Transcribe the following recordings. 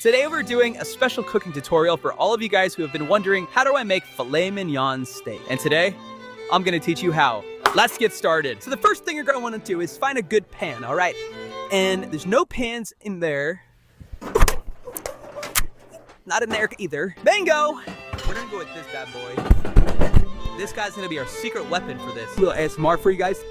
Today we're doing a special cooking tutorial for all of you guys who have been wondering, how do I make filet mignon steak? And today, I'm gonna teach you how. Let's get started. So the first thing you're gonna wanna do is find a good pan, all right? And there's no pans in there. Not in there either. Bingo! We're gonna go with this bad boy. This guy's gonna be our secret weapon for this. A little ASMR for you guys.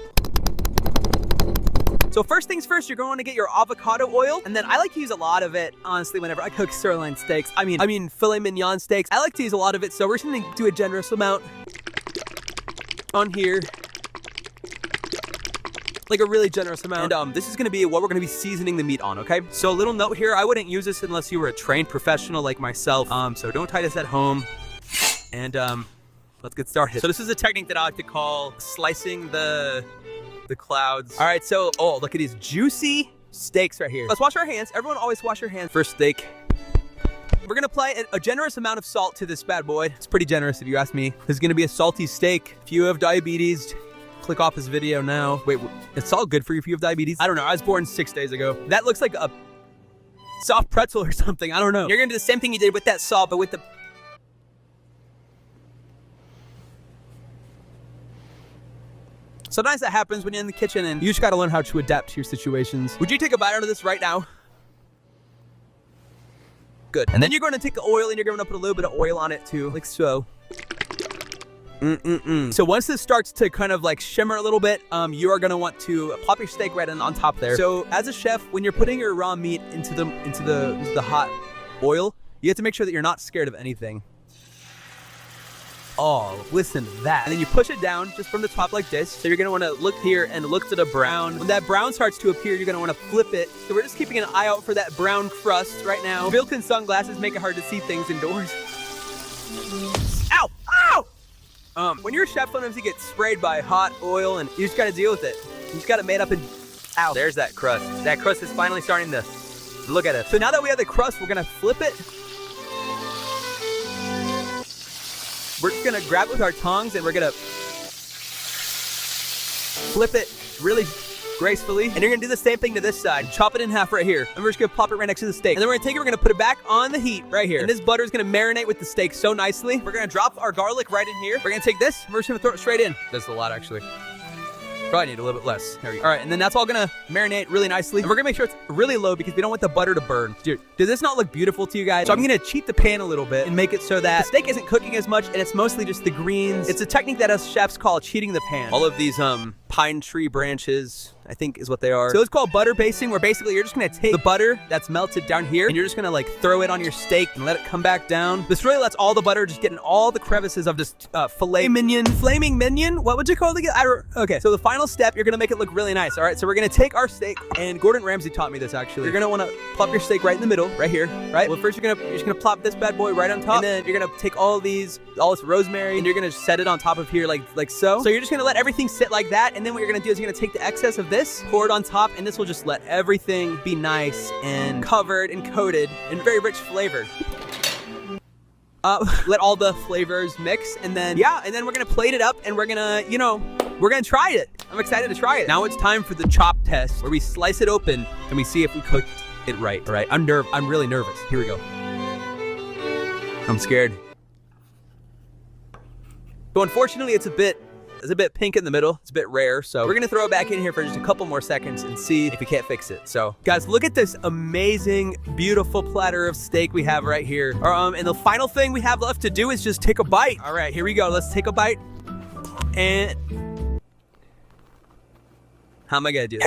So first things first, you're going to get your avocado oil, and then I like to use a lot of it, honestly, whenever I cook sirloin steaks. I mean filet mignon steaks. I like to use a lot of it, so we're just gonna do a generous amount on here. Like a really generous amount. And this is gonna be what we're gonna be seasoning the meat on, okay? So a little note here, I wouldn't use this unless you were a trained professional like myself. So don't try this at home. And let's get started. So this is a technique that I like to call slicing the clouds. All right, so, oh, look at these juicy steaks right here. Let's wash our hands. Everyone always wash your hands for steak. We're gonna apply a generous amount of salt to this bad boy. It's pretty generous if you ask me. This is gonna be a salty steak. If you have diabetes, click off this video now. Wait, it's salt good for you if you have diabetes? I don't know, I was born 6 days ago. That looks like a soft pretzel or something, I don't know. You're gonna do the same thing you did with that salt, but with the... Sometimes that happens when you're in the kitchen and you just gotta learn how to adapt to your situations. Would you take a bite out of this right now? Good. And then you're going to take the oil and you're going to put a little bit of oil on it too, like so. So once this starts to kind of like shimmer a little bit, you are gonna want to plop your steak right on top there. So as a chef, when you're putting your raw meat into the hot oil, you have to make sure that you're not scared of anything. Oh, listen to that. And then you push it down just from the top like this. So you're gonna wanna look here and look to the brown. When that brown starts to appear, you're gonna wanna flip it. So we're just keeping an eye out for that brown crust right now. Built-in sunglasses make it hard to see things indoors. Ow! Ow! When you're a chef, sometimes you get sprayed by hot oil and you just gotta deal with it. You just gotta made up and, ow, there's that crust. That crust is finally starting to, look at it. So now that we have the crust, we're gonna flip it. We're just gonna grab it with our tongs and we're gonna flip it really gracefully. And you're gonna do the same thing to this side. Chop it in half right here. And we're just gonna plop it right next to the steak. And then we're gonna take it, we're gonna put it back on the heat right here. And this butter is gonna marinate with the steak so nicely. We're gonna drop our garlic right in here. We're gonna take this, and we're just gonna throw it straight in. That's a lot actually. Probably need a little bit less. There we go. All right, and then that's all gonna marinate really nicely. And we're gonna make sure it's really low because we don't want the butter to burn. Dude, does this not look beautiful to you guys? So I'm gonna cheat the pan a little bit and make it so that the steak isn't cooking as much and it's mostly just the greens. It's a technique that us chefs call cheating the pan. All of these pine tree branches, I think is what they are. So it's called butter basting, where basically you're just gonna take the butter that's melted down here and you're just gonna like throw it on your steak and let it come back down. This really lets all the butter just get in all the crevices of this flaming mignon. What would you call it again? Okay, so the final step, you're gonna make it look really nice. All right, so we're gonna take our steak, and Gordon Ramsay taught me this actually. You're gonna wanna plop your steak right in the middle, right here, right? Well, first you're just gonna plop this bad boy right on top, and then you're gonna take all this rosemary, and you're gonna set it on top of here like so. So you're just gonna let everything sit like that, and then what you're gonna do is you're gonna take the excess of this, pour it on top, and this will just let everything be nice and covered and coated and very rich flavor. Let all the flavors mix, and then we're gonna plate it up, and we're gonna, we're gonna try it. I'm excited to try it. Now it's time for the chop test, where we slice it open and we see if we cooked it right. All right, I'm really nervous. Here we go. I'm scared. So unfortunately, it's a bit pink in the middle. It's a bit rare, so we're gonna throw it back in here for just a couple more seconds and see if we can't fix it. So guys, look at this amazing, beautiful platter of steak we have right here. And the final thing we have left to do is just take a bite. All right, here we go. Let's take a bite. And how am I gonna do that?